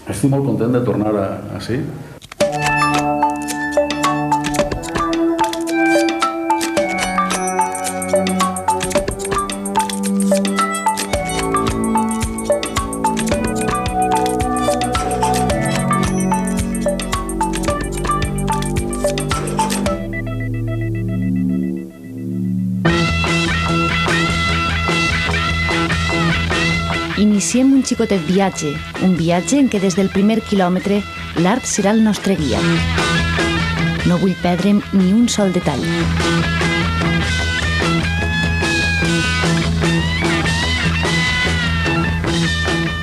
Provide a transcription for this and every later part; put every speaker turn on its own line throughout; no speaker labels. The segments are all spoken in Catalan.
Estic molt content de tornar així.
Iniciem un xicotet viatge, un viatge en què des del primer quilòmetre l'art serà el nostre guia. No vull perdre'm ni un sol detall.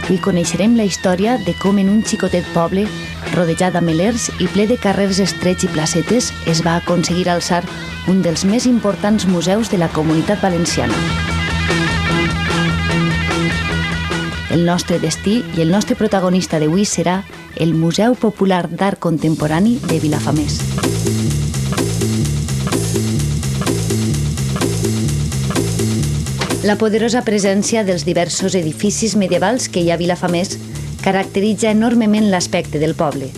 Avui coneixerem la història de com en un xicotet poble, rodejat amb melers i ple de carrers estrets i placetes, es va aconseguir alçar un dels més importants museus de la Comunitat Valenciana. El nostre destí i el nostre protagonista d'avui serà el Museu Popular d'Art Contemporani de Vilafamés. La poderosa presència dels diversos edificis medievals que hi ha a Vilafamés caracteritza enormement l'aspecte del poble.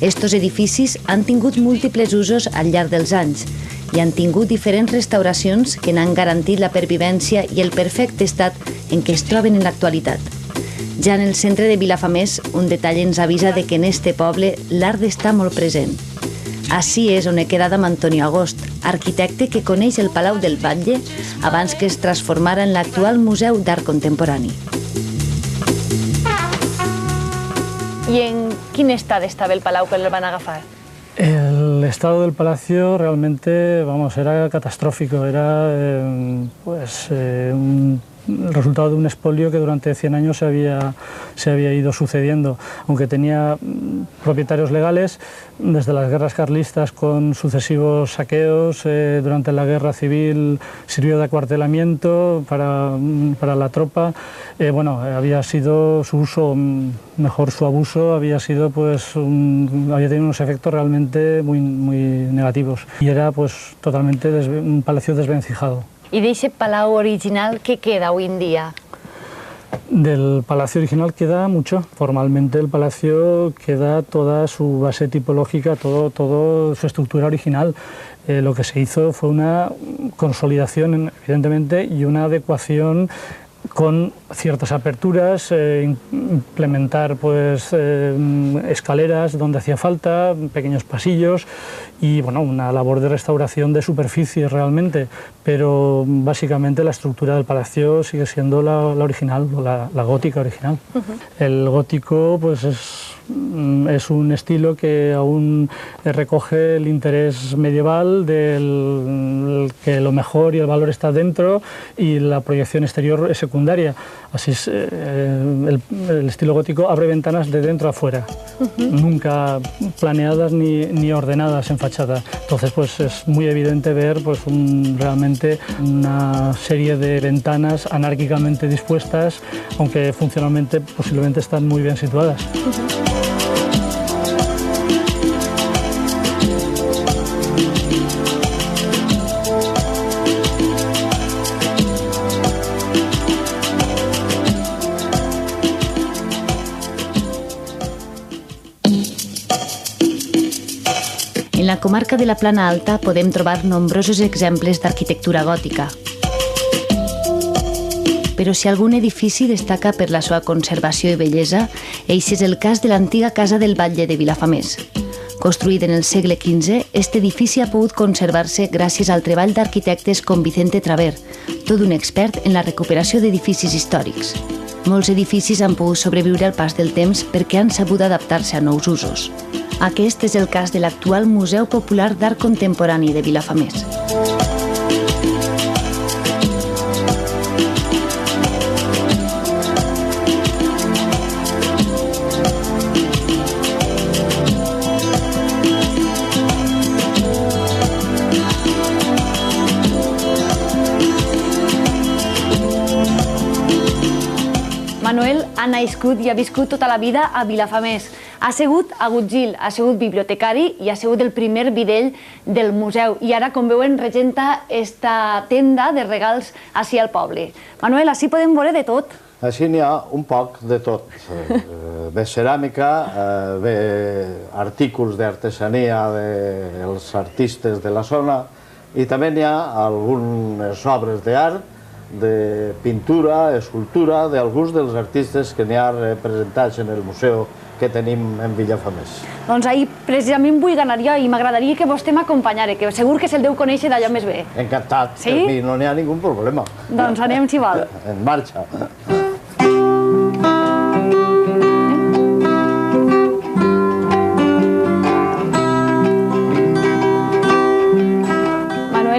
Estos edificis han tingut múltiples usos al llarg dels anys i han tingut diferents restauracions que n'han garantit la pervivència i el perfecte estat en què es troben en l'actualitat. Ja en el centre de Vilafamés, un detall ens avisa de que en este poble l'art està molt present. Així és on he quedat amb Antonio Agost, arquitecte que coneix el Palau del Batlle abans que es transformara en l'actual Museu d'Art Contemporani.
I en quin estat estava el palau quan el van agafar?
El estado del palacio realmente, era catastrófico. Era el resultado de un expolio que durante 100 años se había ido sucediendo. Aunque tenía propietarios legales, desde las guerras carlistas con sucesivos saqueos, durante la guerra civil sirvió de acuartelamiento para la tropa. Había sido su uso, mejor su abuso, había sido había tenido unos efectos realmente muy negativos. Y era totalmente un palacio desvencijado.
I d'eixe palau original, què queda avui en dia?
Del palacio original queda mucho. Formalmente el palacio queda toda su base tipológica, todo su estructura original. Lo que se hizo fue una consolidación, evidentemente, y una adecuación con ciertas aperturas, implementar escaleras donde hacía falta, pequeños pasillos y una labor de restauración de superficie realmente, pero básicamente la estructura del palacio sigue siendo la original, la gótica original. El gótico es un estilo que aún recoge el interés medieval del que lo mejor y el valor está dentro y la proyección exterior es secundaria. Así es, el estilo gótico abre ventanas de dentro a afuera, nunca planeadas ni ordenadas en fachada. Entonces es muy evidente ver realmente una serie de ventanas anárquicamente dispuestas, aunque funcionalmente posiblemente están muy bien situadas.
En la comarca de la Plana Alta podem trobar nombrosos exemples d'arquitectura gòtica. Però si algun edifici destaca per la seva conservació i bellesa, eixe és el cas de l'antiga Casa del Batlle de Vilafamés. Construït en el segle XV, este edifici ha pogut conservar-se gràcies al treball d'arquitectes com Vicente Traver, tot un expert en la recuperació d'edificis històrics. Molts edificis han pogut sobreviure al pas del temps perquè han sabut adaptar-se a nous usos. Aquest és el cas de l'actual Museu Popular d'Art Contemporani de Vilafamés.
Manuel ha nascut i ha viscut tota la vida a Vilafamés. Ha sigut agutzil, ha sigut bibliotecari i ha sigut el primer videll del museu. I ara, com veuen, regenta esta tenda de regals ací al poble. Manuel, ací podem veure de tot.
Així n'hi ha un poc de tot. Ve ceràmica, ve artículs d'artesania dels artistes de la zona i també n'hi ha algunes obres d'art, de pintura, escultura, d'alguns dels artistes que n'hi ha representats en el museu que tenim en Vilafamés.
Doncs ahir precisament vull anar jo i m'agradaria que vostè m'acompanyara, que segur que se'l deu conèixer d'allò més bé.
Encantat,
sí?
Per mi no n'hi ha ningú problema.
Doncs anem, si vol.
En marxa.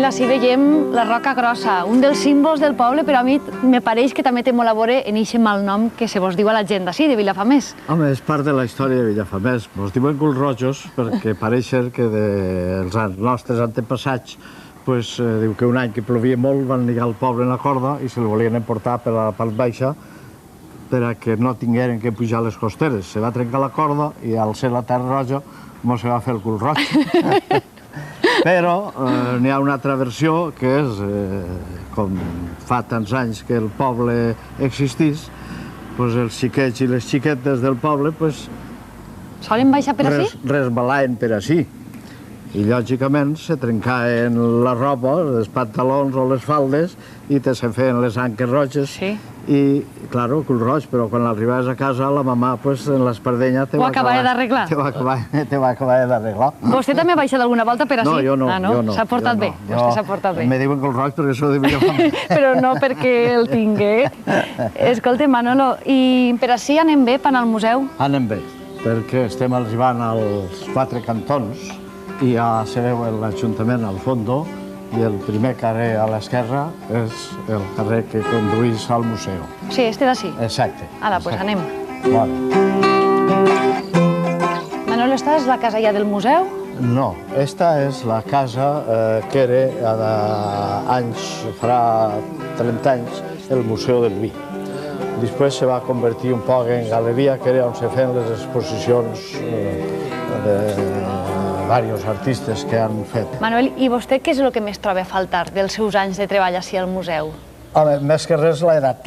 Així veiem la Roca Grossa, un dels símbols del poble, però a mi me pareix que també té molt a veure en aquest malnom que se vos diu a la gent d'ací, de Vilafamés.
Home, és part de la història de Vilafamés. Mos diuen culs rojos perquè pareix ser que dels nostres antepassats diu que un any que plovia molt van lligar el poble en la corda i se'l volien emportar per la part baixa per a que no tingueren que pujar les costeres. Se va trencar la corda i al ser la terra roja mos se va fer el cul roig. Però n'hi ha una altra versió que és, com fa tants anys que el poble existís, els xiquets i les xiquetes del poble
solen baixar per ací?
Resbalaven per ací. I, lògicament, se trencaven la roba, els pantalons o les faldes, i se feien les anques roges.
Sí.
I, clar, cul roig, però quan arribaves a casa, la mamà, en l'espardenya, te va acabar
d'arreglar.
Te va acabar d'arreglar.
Vostè també ha baixat alguna volta per ací?
No, jo no.
S'ha portat bé? Vostè s'ha portat bé.
Me diuen cul roig perquè sóc de Vilafamés.
Però no perquè el tingué. Escolta, Manolo, i per ací anem bé, per anar al museu?
Anem bé, perquè estem arribant als 4 cantons i ja se veu l'Ajuntament al fondo i el primer carrer a l'esquerra és el carrer que conduís al museu.
Sí, este d'ací?
Exacte.
Ara, doncs anem. Manolo, esta és la casa ja del museu?
No, esta és la casa que era farà 30 anys, el Museu del Vi. Després se va convertir un poc en galeria, que era on se feien les exposicions de diversos artistes que han fet.
Manuel, i vostè què és el que més troba a faltar dels seus anys de treball ací al museu?
Home, més que res l'edat.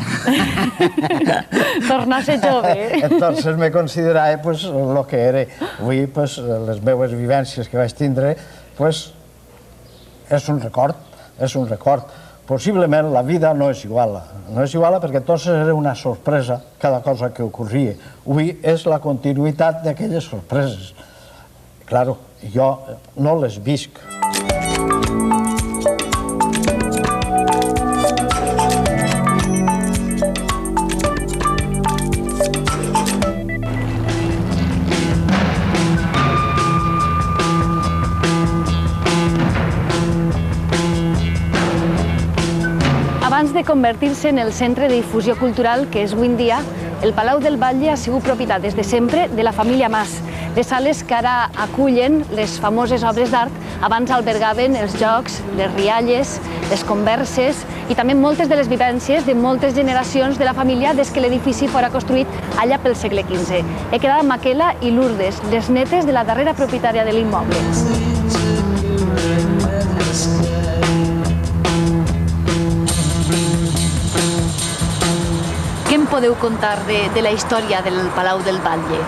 Tornar a ser jove.
Entonces me considerava el que era. Avui, les meves vivències que vaig tindre, és un record, és un record. Possiblement la vida no és igual. No és igual perquè entonces era una sorpresa cada cosa que ocorria. Avui és la continuïtat d'aquelles sorpreses. Claro, jo no les visc.
Abans de convertir-se en el centre de difusió cultural que és avui en dia, el Palau del Batlle ha sigut propietat des de sempre de la família Mas. Les sales que ara acullen les famoses obres d'art abans albergaven els jocs, les rialles, les converses i també moltes de les vivències de moltes generacions de la família des que l'edifici fora construït allà pel segle XV. He quedat Maquela i Lourdes, les netes de la darrera propietària de l'immoble. Què em podeu contar de la història del Palau del Batlle?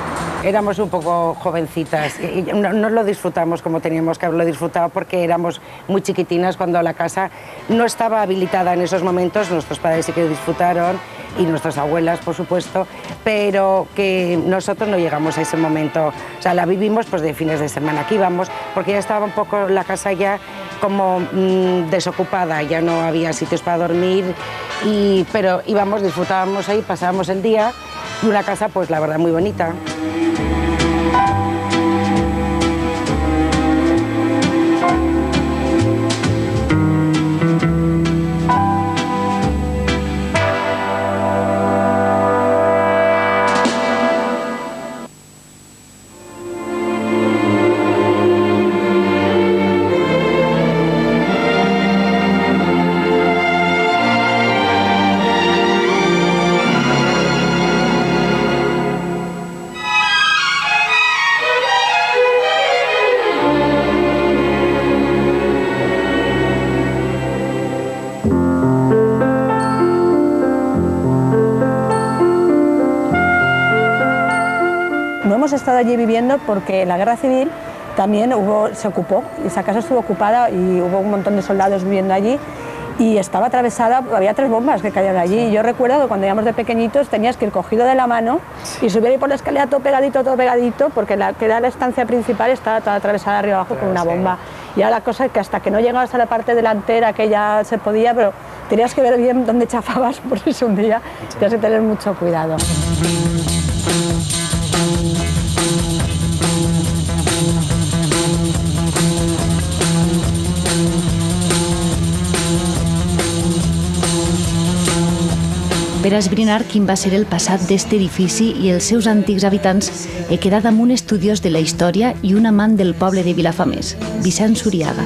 Éramos un poco jovencitas y no lo disfrutamos como teníamos que haberlo disfrutado porque éramos muy chiquitinas cuando la casa no estaba habilitada en esos momentos. Nuestros padres sí que disfrutaron y nuestras abuelas, por supuesto, pero que nosotros no llegamos a ese momento. O sea, la vivimos de fines de semana que íbamos porque ya estaba un poco la casa ya como desocupada, ya no había sitios para dormir, pero íbamos, disfrutábamos ahí, pasábamos el día y una casa, pues la verdad, muy bonita.
no hemos estado allí viviendo porque la guerra civil también se ocupó, esa casa estuvo ocupada y hubo un montón de soldados viviendo allí y estaba atravesada, había 3 bombas que caían allí. Y yo recuerdo que cuando íbamos de pequeñitos tenías que ir cogido de la mano y subir ahí por la escalera todo pegadito, porque que era la estancia principal estaba toda atravesada arriba abajo con una bomba. Y ahora la cosa es que hasta que no llegabas a la parte delantera, que ya se podía, pero tenías que ver bien dónde chafabas, por eso un día tenías que tener mucho cuidado.
Per esbrinar quin va ser el passat d'este edifici i els seus antics habitants, he quedat amb un estudiós de la història i un amant del poble de Vilafamés, Vicent Suriaga.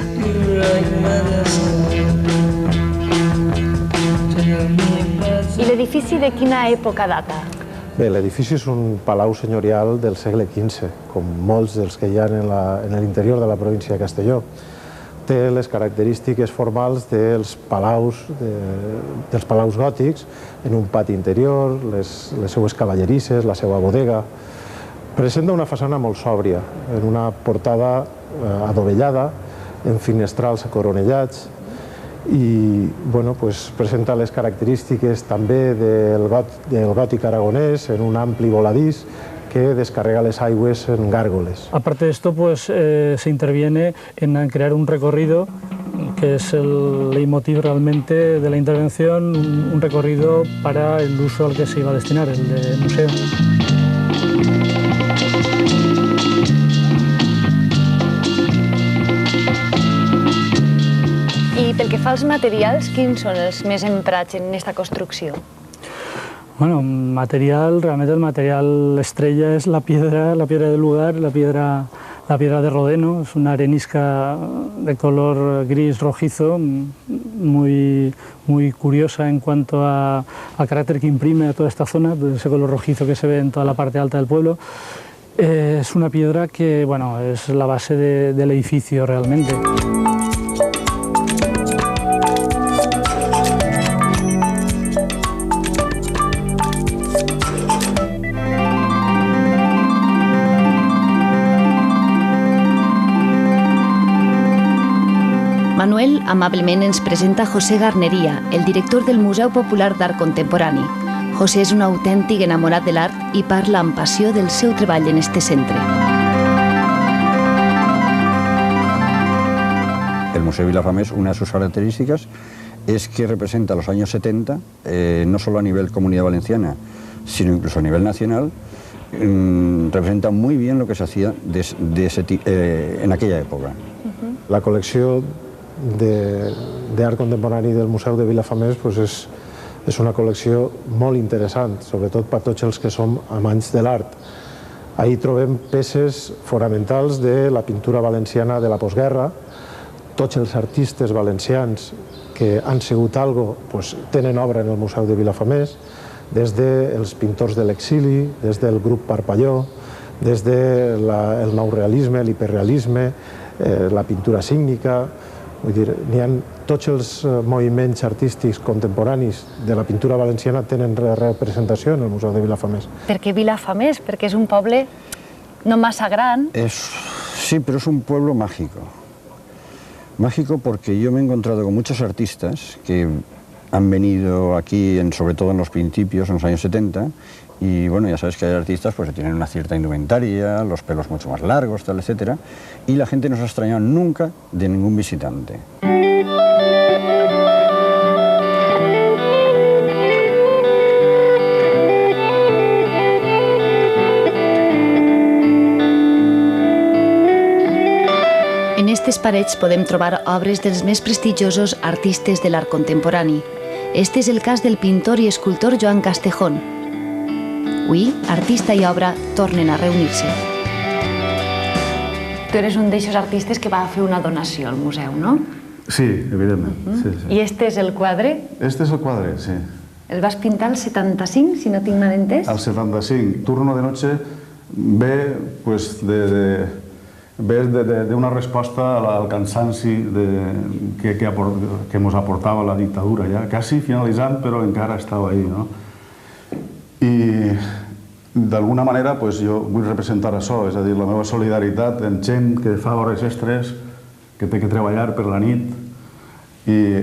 I l'edifici de quina època data?
Bé, l'edifici és un palau senyorial del segle XV, com molts dels que hi ha en l'interior de la província de Castelló. Té les característiques formals dels palaus gòtics, en un pati interior, les seues cavallerisses, la seva bodega. Presenta una façana molt sòbria, en una portada adovellada, en finestrals coronellats, i presenta les característiques també del gòtic aragonès, en un ampli voladís, que descarrega les aigües en gárgoles.
Aparte de esto, se interviene en crear un recorrido, que es el leitmotiv realmente de la intervención, un recorrido para el uso al que se iba a destinar, el de museo.
I pel que fa als materials, quins són els més emprats en aquesta construcció?
Bueno, realmente el material estrella es la piedra del lugar, la piedra de rodeno. Es una arenisca de color gris rojizo, muy curiosa en cuanto al carácter que imprime a toda esta zona, ese color rojizo que se ve en toda la parte alta del pueblo. Es una piedra que, es la base del edificio realmente.
Manuel amablement ens presenta José Garnería, el director del Museu Popular d'Art Contemporani. José és un autèntic enamorat de l'art i parla amb passió del seu treball en este centre.
El Museo Vilafamés, una de sus características es que representa los años 70, no solo a nivel Comunidad Valenciana, sino incluso a nivel nacional, representa muy bien lo que se hacía en aquella època.
La col·lecció d'art contemporani del Museu de Vilafamés és una col·lecció molt interessant, sobretot per tots els que som amants de l'art. Ahí trobem peces fonamentals de la pintura valenciana de la postguerra. Tots els artistes valencians que han sigut algo tenen obra en el Museu de Vilafamés, des dels pintors de l'exili, des del grup Parpalló, des del nourealisme, l'hiperrealisme, la pintura sígnica. Vull dir, n'hi ha tots els moviments artístics contemporanis de la pintura valenciana tenen representació en el Museu de Vilafamés.
Per què Vilafamés? Perquè és un poble no massa gran.
Sí, pero es un pueblo mágico. Mágico porque yo me he encontrado con muchos artistas que han venido aquí, sobre todo en los principios, en los años 70, y ya sabes que hay artistas que tienen una cierta indumentaria, los pelos mucho más largos, tal, etcétera, y la gente no se ha extrañado nunca de ningún visitante.
En aquestes parets podem trobar obres dels més prestigiosos artistes de l'art contemporani. Este és el cas del pintor i escultor Joan Castejón. Avui, artista i obra tornen a reunir-se.
Tu eres un d'aixòs artistes que va fer una donació al museu, no?
Sí, evidentment.
I este és el quadre?
Este és el quadre, sí.
El vas pintar al 75, si no tinc mal entès?
Al 75. Turno de noche ve d'una resposta al cansanci que ens aportava la dictadura, ja quasi finalitzant, però encara estava ahí, no? I d'alguna manera jo vull representar això, és a dir, la meva solidaritat amb gent que fa hores extres, que té que treballar per la nit, i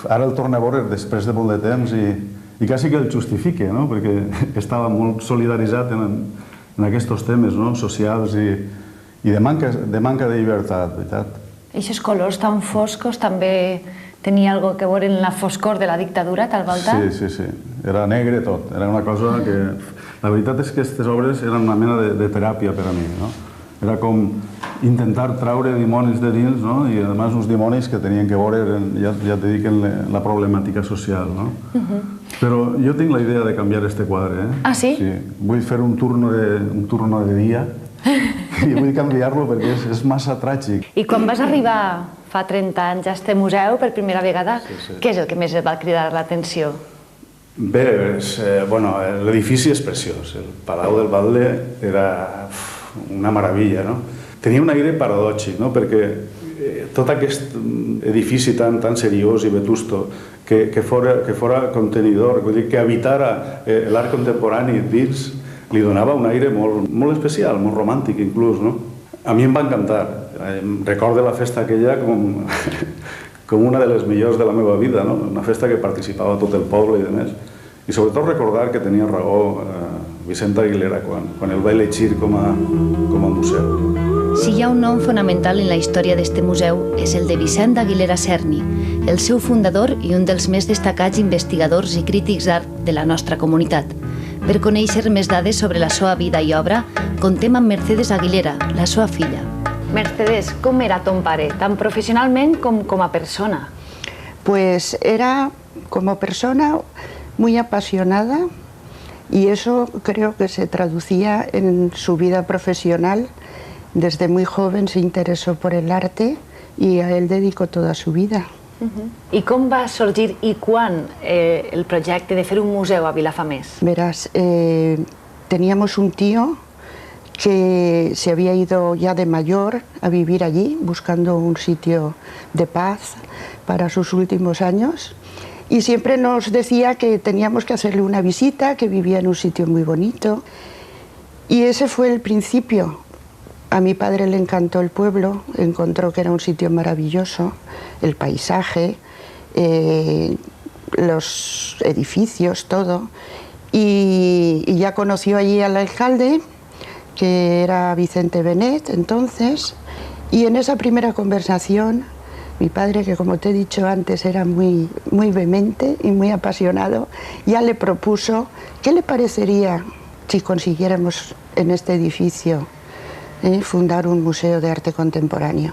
ara el torno a veure després de molt de temps i quasi que el justifique, perquè estava molt solidaritzat en aquests temes socials i de manca de llibertat, veritat.
Aquests colors tan foscos també tenia alguna cosa a veure amb la foscor de la dictadura, tal volta?
Sí. Era negre tot. Era una cosa que... La veritat és que aquestes obres eren una mena de teràpia per a mi. Era com intentar traure dimonis de dins, i a més uns dimonis que tenien que veure, ja te dic, en la problemàtica social. Però jo tinc la idea de canviar este quadre.
Ah, sí?
Sí. Vull fer un turno de dia i vull canviar-lo perquè és massa tràgic.
I quan vas arribar fa 30 anys a este museu per primera vegada, què és el que més et va cridar l'atenció?
Bé, l'edifici és preciós. El Palau del Batlle era una meravella, Tenia un aire paradòxic, perquè tot aquest edifici tan seriós i vetusto, que fora contenidor, vull dir, que habitara l'art contemporani dins, li donava un aire molt especial, molt romàntic inclús, A mi em va encantar. Recordo la festa aquella com una de les millors de la meva vida, una festa que participava tot el poble i demés. I sobretot recordar que tenia raó Vicent Aguilera quan el va elegir com a museu.
Si hi ha un nom fonamental en la història d'este museu és el de Vicent Aguilera Cerny, el seu fundador i un dels més destacats investigadors i crítics d'art de la nostra comunitat. Per conèixer més dades sobre la seva vida i obra, contem amb Mercedes Aguilera, la seva filla.
Mercedes, com era ton pare, tant professionalment com a persona?
Pues era como persona muy apasionada y eso creo que se traducía en su vida profesional. Desde muy joven se interesó por el arte y a él dedicó toda su vida.
I com va sorgir i quan el projecte de fer un museu a Vilafamés?
Verás, teníamos un tío que se había ido ya de mayor a vivir allí, buscando un sitio de paz para sus últimos años. Y siempre nos decía que teníamos que hacerle una visita, que vivía en un sitio muy bonito. Y ese fue el principio. A mi padre le encantó el pueblo, encontró que era un sitio maravilloso, el paisaje, los edificios, todo. Y ya conoció allí al alcalde, que era Vicente Benet entonces, y en esa primera conversación mi padre, que como te he dicho antes era muy vehemente y muy apasionado, ya le propuso qué le parecería si consiguiéramos en este edificio fundar un museu d'arte contemporani.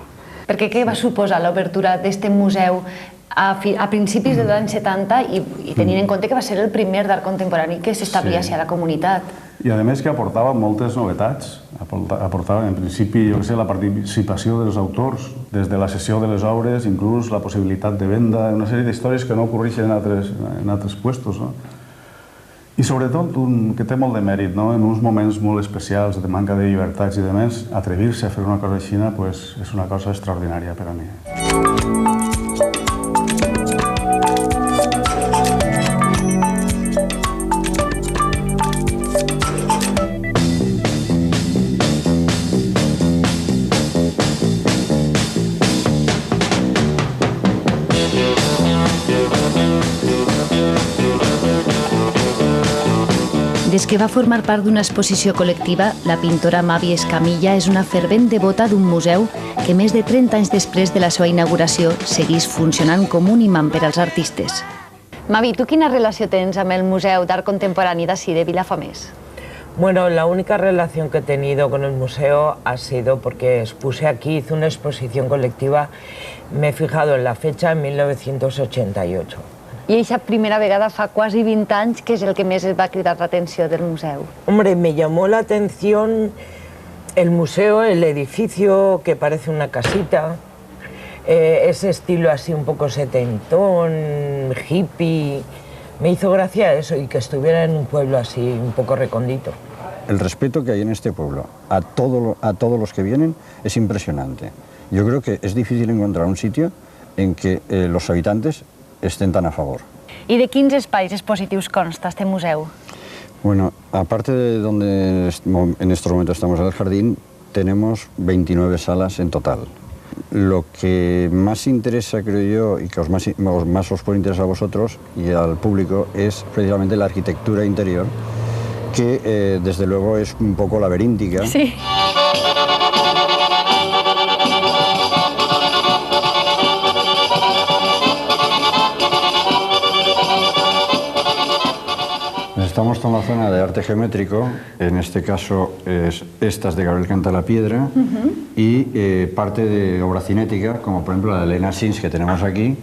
Perquè què va suposar l'obertura d'este museu a principis dels anys 70 i tenint en compte que va ser el primer d'art contemporani que s'establia a la comunitat?
I a més que aportava moltes novetats. Aportava en principi, jo sé, la participació dels autors, des de la cessió de les obres, inclús la possibilitat de venda, una sèrie d'històries que no ocorreixen en altres puestos. I sobretot, que té molt de mèrit, en uns moments molt especials de manca de llibertats i de més, atrevir-se a fer una cosa així és una cosa extraordinària per a mi.
Des que va formar part d'una exposició col·lectiva, la pintora Mavi Escamilla és una fervent devota d'un museu que més de 30 anys després de la seva inauguració seguís funcionant com un imant per als artistes.
Mavi, tu quina relació tens amb el Museu d'Art Contemporani d'ací de Vilafamés?
Bueno, la única relación que he tenido con el museo ha sido porque expuse aquí, hice una exposición colectiva, me he fijado en la fecha, en 1988.
I aquesta primera vegada fa quasi 20 anys, què és el que més et va cridar l'atenció del museu?
Hombre, me llamó la atención el museo, el edificio que parece una casita, ese estilo así un poco setentón, hippie. Me hizo gracia eso y que estuviera en un pueblo así un poco recondito.
El respeto que hay en este pueblo a todos los que vienen es impresionante. Yo creo que es difícil encontrar un sitio en que los habitantes estén tan a favor.
I de quins espais expositius consta este museu?
Bueno, aparte de donde en estos momentos estamos en el jardín, tenemos 29 salas en total. Lo que más interesa, creo yo, y que más os puede interesar a vosotros y al público, es precisamente la arquitectura interior, que desde luego es un poco laberíntica.
Sí.
Estamos en la zona de arte geométrico, en este caso esta es de Gabriel Cantalapiedra y parte de obra cinética, como por ejemplo la de Elena Sins que tenemos aquí,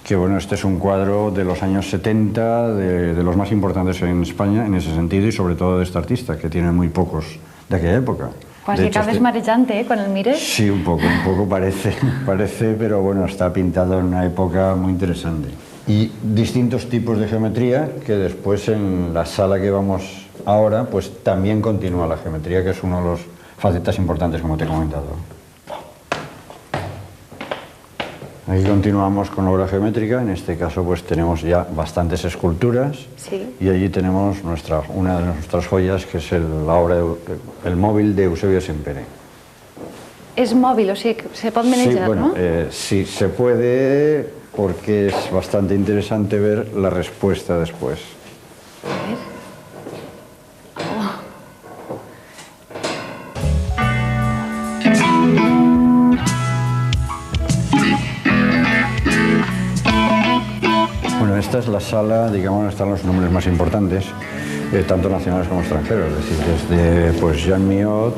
que bueno, este es un cuadro de los años 70, de los más importantes en España en ese sentido y sobre todo de este artista, que tiene muy pocos de aquella época.
Quasi cada vez marejante, quan el mires.
Sí, un poco parece, pero bueno, está pintado en una época muy interesante. Y distintos tipos de geometría que después en la sala que vamos ahora pues también continúa la geometría, que es uno de los facetas importantes, como te he comentado. Aquí continuamos con la obra geométrica, en este caso pues tenemos ya bastantes esculturas.
Sí.
Y allí tenemos una de nuestras joyas, que es la obra El móvil de Eusebio Sempere.
És mòbil, o sigui, se pot manejar,
sí, bueno,
¿no?
Sí, se puede, porque es bastante interesante ver la respuesta después.
A ver.
Bueno, esta es la sala, digamos, están los nombres más importantes, tanto nacionales como extranjeros. Es decir, desde pues, Jean Miot,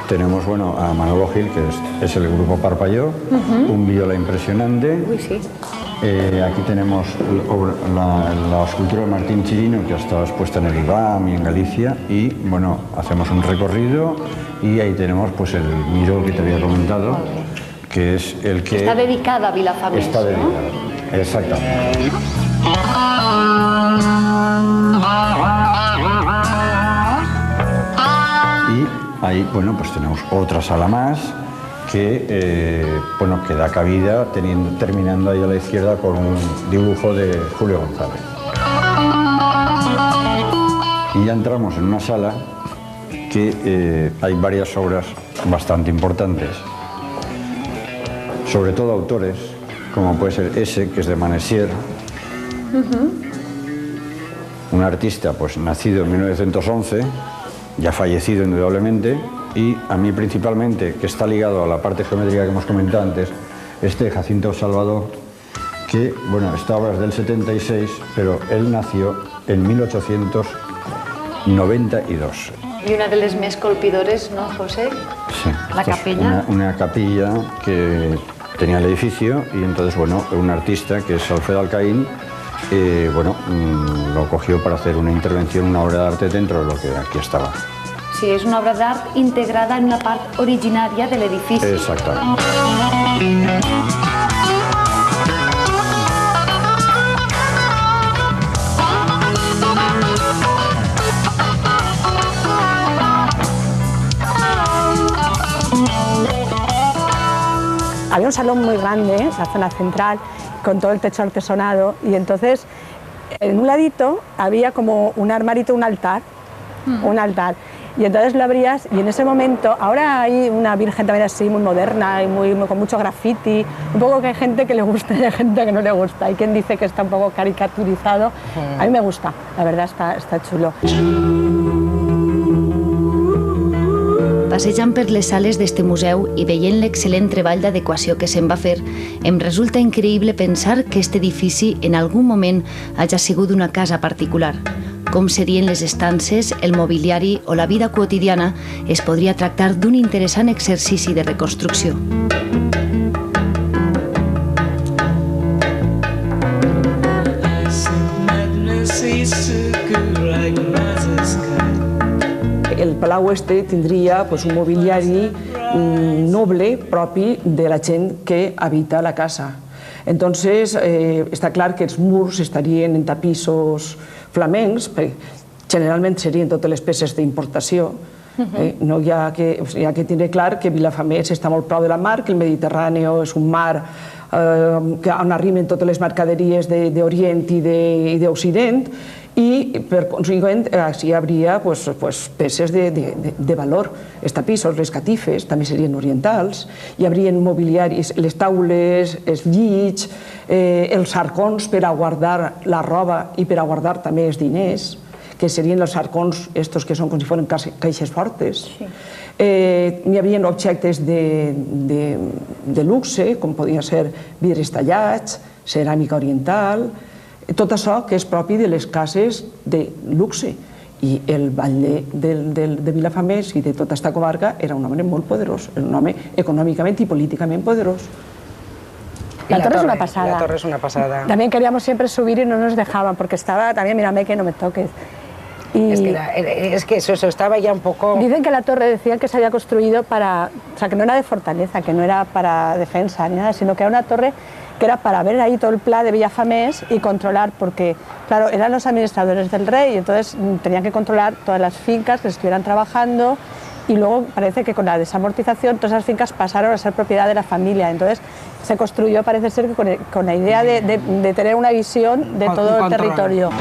tenemos bueno, a Manolo Gil, que es el grupo Parpalló, un viola impresionante.
Uy, sí.
Aquí tenemos la escultura de Martín Chirino, que ha estado expuesta en el IBAM y en Galicia, y bueno, hacemos un recorrido y ahí tenemos pues, el Miró que te había comentado, que es el que...
Está dedicada a Vilafamés,
Está dedicada, ¿no? Exactamente. Y ahí, bueno, pues tenemos otra sala más que, bueno, que da cabida terminando ahí a la izquierda con un dibujo de Julio González. Y ya entramos en una sala que hay varias obras bastante importantes, sobre todo autores, como puede ser ese, que es de Manessier, un artista pues nacido en 1911, ya fallecido indudablemente, y a mí principalmente, que está ligado a la parte geométrica que hemos comentado antes, este Jacinto Salvador, que, bueno, esta obra es del 76, pero él nació en 1892.
I una de les més colpidores, ¿no, José?
Sí.
La capella.
Una capilla que tenía el edificio y entonces, bueno, un artista que es Alfredo Alcaín, bueno, lo cogió para hacer una intervención, una obra de arte dentro de lo que aquí estaba.
Sí, és una obra d'art integrada en la part originària de l'edifici.
Exactament.
Había un salón muy grande, la zona central, con todo el techo artesonado, y entonces en un ladito había como un armarito, un altar, y entonces lo abrías y en ese momento, ahora hay una virgen también así muy moderna y con mucho graffiti, un poco que hay gente que le gusta y hay gente que no le gusta, hay quien dice que está un poco caricaturizado, a mí me gusta, la verdad está chulo.
Passejant per les sales d'este museu i veient l'excel·lent treball d'adequació que se'n va fer, em resulta increïble pensar que aquest edifici en algun moment hagi sigut una casa particular. Com serien les estances, el mobiliari o la vida quotidiana, es podria tractar d'un interessant exercici de reconstrucció.
El Palau este tindria pues, un mobiliari noble propi de la gent que habita la casa. Entonces, està clar que els murs estarien en tapissos flamencs, generalment serien totes les peces d'importació. No hi ha que tenir clar que Vilafamés està molt prou de la mar, que el Mediterrani és un mar on arriben totes les mercaderies d'Orient i d'Occident, y per conseqüent així hi hauria peces de valor. Els tapissos, les catifes, també serien orientals, hi haurien mobiliaris, les taules, els llits, els arcons per a guardar la roba i per a guardar també els diners, que serien els arcons estos que són com si foren caixes fortes. N'hi havia objectes de luxe, com podien ser vidres tallats, ceràmica oriental, tot això que és propi de les cases de luxe. I el batlle de Vilafamés i de tota aquesta comarca era un home molt poderós, un home econòmicament i políticament poderós.
La torre es una pasada.
La torre es una pasada.
También queríamos siempre subir y no nos dejaban porque estaba también, mírame que no me toques.
Es que eso estaba ya un poco...
Dicen que la torre decían que se había construido para... O sea, que no era de fortaleza, que no era para defensa ni nada, sino que era una torre que era para ver ahí todo el plan de Vilafamés y controlar, porque, claro, eran los administradores del rey, y entonces tenían que controlar todas las fincas que estuvieran trabajando, y luego parece que con la desamortización todas esas fincas pasaron a ser propiedad de la familia. Entonces se construyó, parece ser que con la idea de tener una visión de todo el territorio.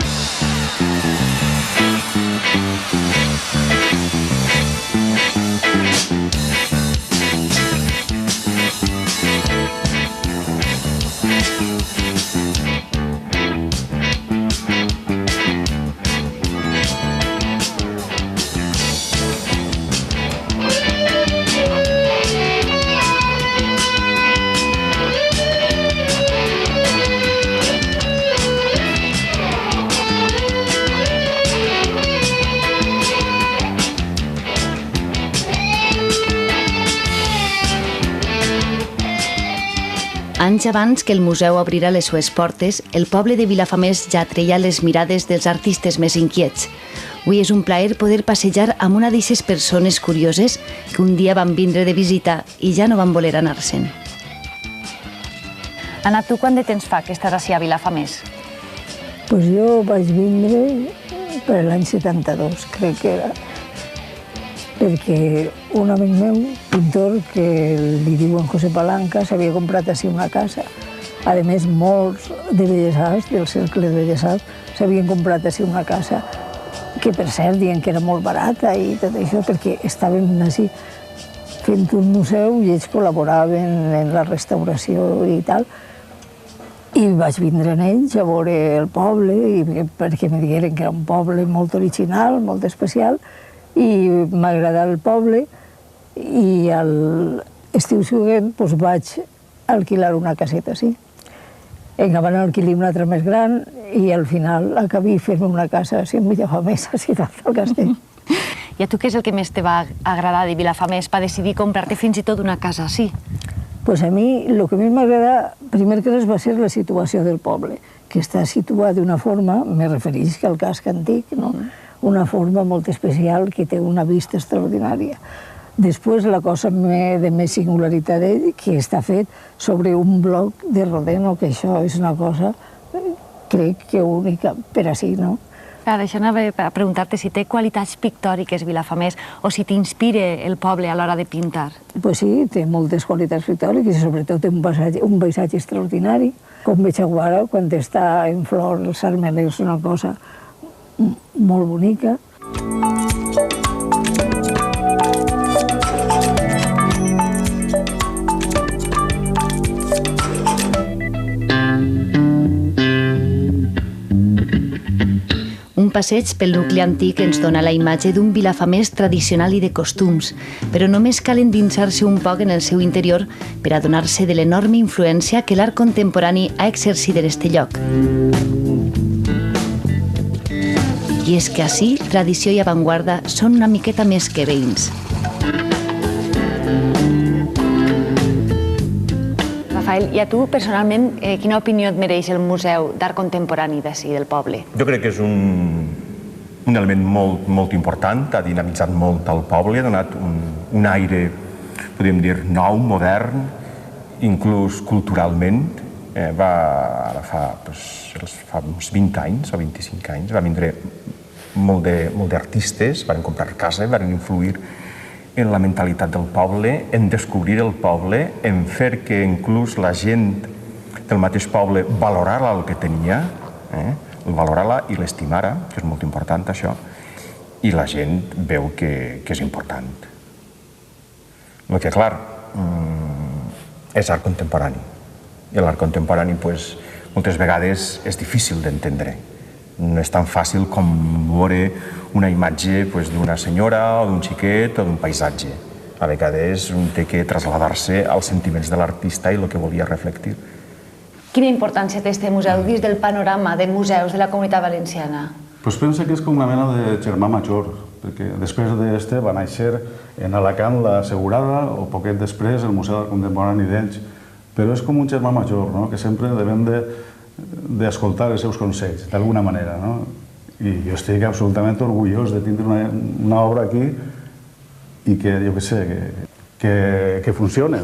Anys abans que el museu obrirà les seues portes, el poble de Vilafamés ja treia les mirades dels artistes més inquiets. Avui és un plaer poder passejar amb una d'aquestes persones curioses que un dia van vindre de visita i ja no van voler anar-se'n.
Anna, tu quant de temps fa que estàs així a Vilafamés?
Pues jo vaig vindre per l'any 72, crec que era, perquè un amic meu, pintor, que li diuen José Palanca, s'havia comprat així una casa. A més, molts de Belles Arts, del cercle de Belles Arts, s'havien comprat així una casa, que per cert diuen que era molt barata i tot això, perquè estaven així fent un museu i ells col·laboraven en la restauració i tal. I vaig vindre en ells a veure el poble, perquè me digueren que era un poble molt original, molt especial, i m'agradava el poble, i a l'estiu següent vaig alquilar una caseta així. Em van alquilar una altra més gran i al final acabé fent-me una casa així en Vilafamés, així dalt del castell.
I a tu què és el que més te va agradar de Vilafamés per decidir comprar-te fins i tot una casa així?
Pues a mi el que més m'agrada, primer que res, va ser la situació del poble, que està situat d'una forma, me refereix al casc antic, no? Una forma molt especial que té una vista extraordinària. Després, la cosa de més singularitat d'ell, que està fet sobre un bloc de Rodeno, que això és una cosa, crec que única per així, no?
Clar, això anava a preguntar-te si té qualitats pictòriques Vilafamés o si t'inspira el poble a l'hora de pintar.
Pues sí, té moltes qualitats pictòriques i sobretot té un paisatge extraordinari. Com veig ara, quan està en flor el sarmeler, és una cosa molt bonica.
Un passeig pel nucli antic ens dona la imatge d'un Vilafamés tradicional i de costums, però només cal endinsar-se un poc en el seu interior per adonar-se de l'enorme influència que l'art contemporani ha exercit en este lloc. I és que ací, tradició i avantguarda són una miqueta més que veïns.
Rafael, i a tu, personalment, quina opinió et mereix el Museu d'Art Contemporani d'ací, del poble?
Jo crec que és un element molt important, ha dinamitzat molt el poble, ha donat un aire, podríem dir, nou, modern, inclús culturalment. Ara fa uns 20 anys o 25 anys, va vindre molt d'artistes, van comprar casa, van influir en la mentalitat del poble, en descobrir el poble, en fer que inclús la gent del mateix poble valorara el que tenia, el valorarà i l'estimara, que és molt important això, i la gent veu que és important. El que, clar, és art contemporani. I l'art contemporani, moltes vegades, és difícil d'entendre. No és tan fàcil com veure una imatge d'una senyora o d'un xiquet o d'un paisatge. A vegades un té que traslladar-se als sentiments de l'artista i el que volia reflectir.
Quina importància té este museu dins del panorama de museus de la Comunitat Valenciana?
Pues pensa que és com una mena de germà major, perquè després d'este va néixer en Alacant la Segurada o poquet després el Museu d'Art Contemporani d'Elx, però és com un germà major, que sempre devem d'escoltar els seus consells, d'alguna manera. I jo estic absolutament orgullós de tindre una obra aquí i que, jo què sé, que funcione.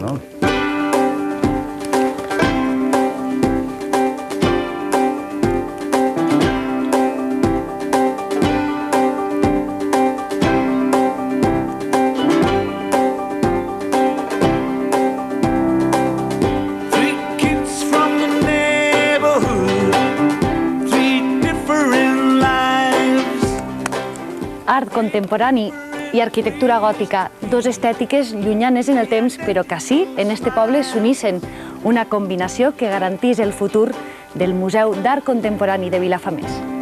Art contemporani i arquitectura gòtica, dos estètiques llunyanes en el temps, però que sí, en este poble s'unissen, una combinació que garantís el futur del Museu d'Art Contemporani de Vilafamés.